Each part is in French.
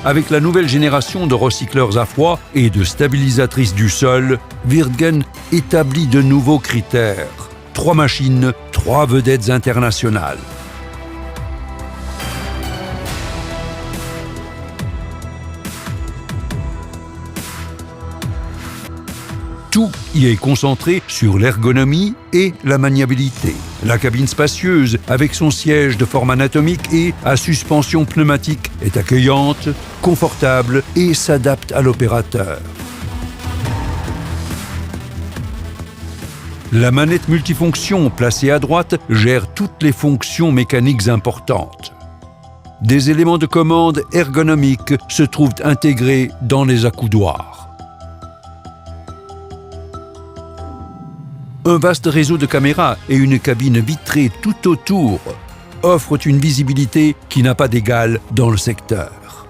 Avec la nouvelle génération de recycleurs à froid et de stabilisatrices du sol, Wirtgen établit de nouveaux critères. 3 machines, 3 vedettes internationales. Tout y est concentré sur l'ergonomie et la maniabilité. La cabine spacieuse, avec son siège de forme anatomique et à suspension pneumatique, est accueillante, confortable et s'adapte à l'opérateur. La manette multifonction placée à droite gère toutes les fonctions mécaniques importantes. Des éléments de commande ergonomiques se trouvent intégrés dans les accoudoirs. Un vaste réseau de caméras et une cabine vitrée tout autour offrent une visibilité qui n'a pas d'égal dans le secteur.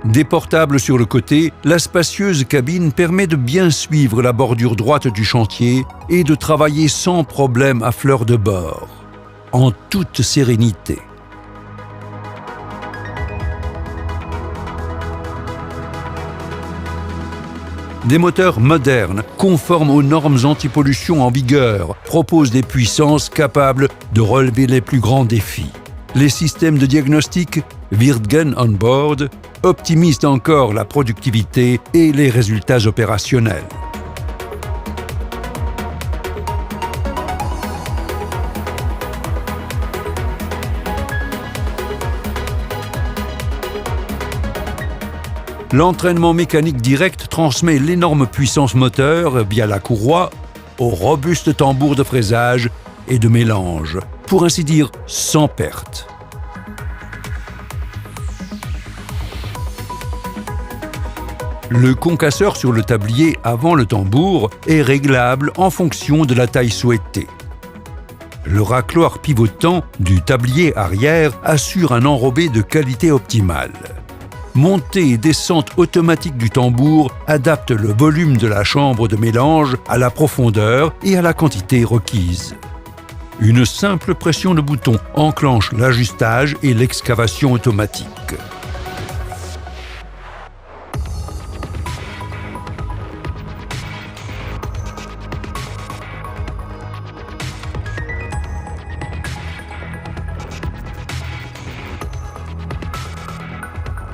Déportable sur le côté, la spacieuse cabine permet de bien suivre la bordure droite du chantier et de travailler sans problème à fleur de bord, en toute sérénité. Des moteurs modernes, conformes aux normes anti-pollution en vigueur, proposent des puissances capables de relever les plus grands défis. Les systèmes de diagnostic Wirtgen On Board optimisent encore la productivité et les résultats opérationnels. L'entraînement mécanique direct transmet l'énorme puissance moteur via la courroie au robuste tambour de fraisage et de mélange, pour ainsi dire sans perte. Le concasseur sur le tablier avant le tambour est réglable en fonction de la taille souhaitée. Le racloir pivotant du tablier arrière assure un enrobé de qualité optimale. Montée et descente automatique du tambour adapte le volume de la chambre de mélange à la profondeur et à la quantité requise. Une simple pression de bouton enclenche l'ajustage et l'excavation automatique.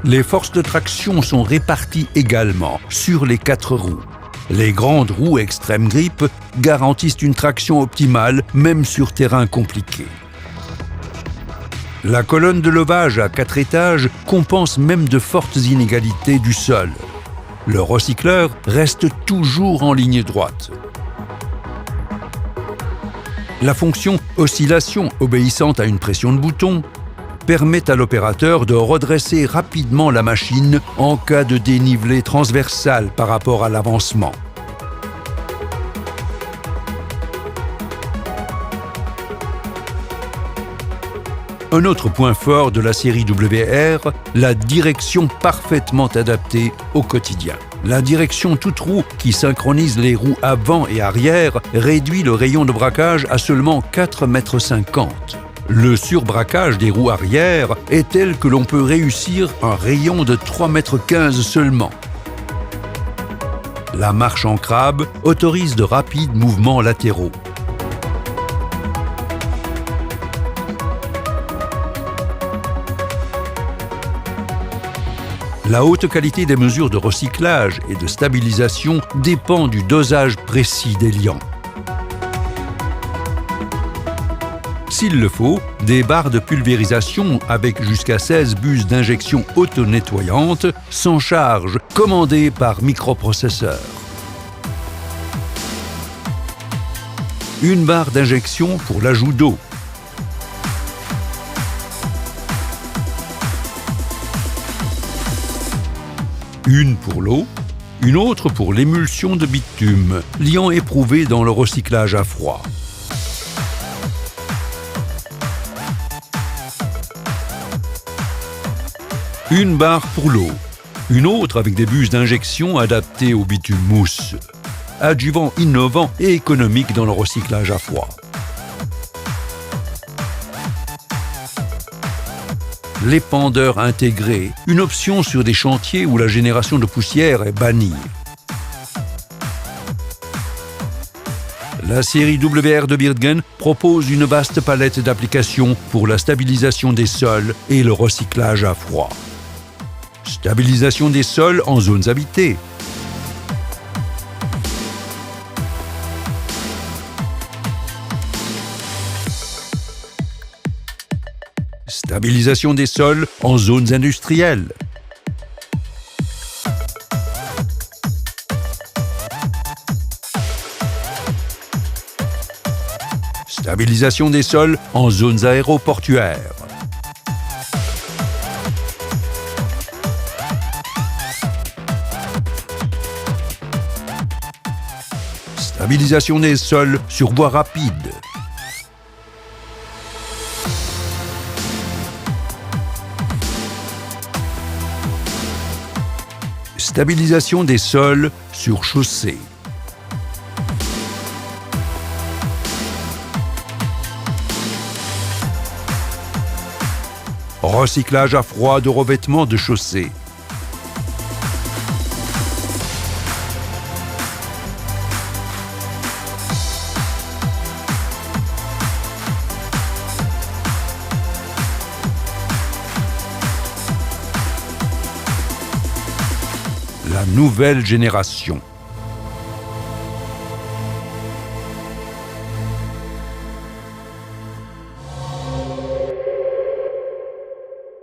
Les forces de traction sont réparties également sur les 4 roues. Les grandes roues extrême grip garantissent une traction optimale même sur terrain compliqué. La colonne de levage à 4 étages compense même de fortes inégalités du sol. Le recycleur reste toujours en ligne droite. La fonction oscillation obéissante à une pression de bouton permet à l'opérateur de redresser rapidement la machine en cas de dénivelé transversal par rapport à l'avancement. Un autre point fort de la série WR, la direction parfaitement adaptée au quotidien. La direction toute roue qui synchronise les roues avant et arrière réduit le rayon de braquage à seulement 4,50 m. Le surbraquage des roues arrière est tel que l'on peut réussir un rayon de 3,15 m seulement. La marche en crabe autorise de rapides mouvements latéraux. La haute qualité des mesures de recyclage et de stabilisation dépend du dosage précis des liants. S'il le faut, des barres de pulvérisation avec jusqu'à 16 buses d'injection auto-nettoyantes s'en chargent, commandées par microprocesseur. Une barre d'injection pour l'ajout d'eau. Une pour l'eau, une autre pour l'émulsion de bitume, liant éprouvé dans le recyclage à froid. Une barre pour l'eau, une autre avec des buses d'injection adaptées au bitume mousse. Adjuvant innovant et économique dans le recyclage à froid. l'épandeur intégré, une option sur des chantiers où la génération de poussière est bannie. La série WR de Wirtgen propose une vaste palette d'applications pour la stabilisation des sols et le recyclage à froid. Stabilisation des sols en zones habitées. Stabilisation des sols en zones industrielles. Stabilisation des sols en zones aéroportuaires. Stabilisation des sols sur voie rapide. Stabilisation des sols sur chaussée. Recyclage à froid de revêtements de chaussée. La nouvelle génération.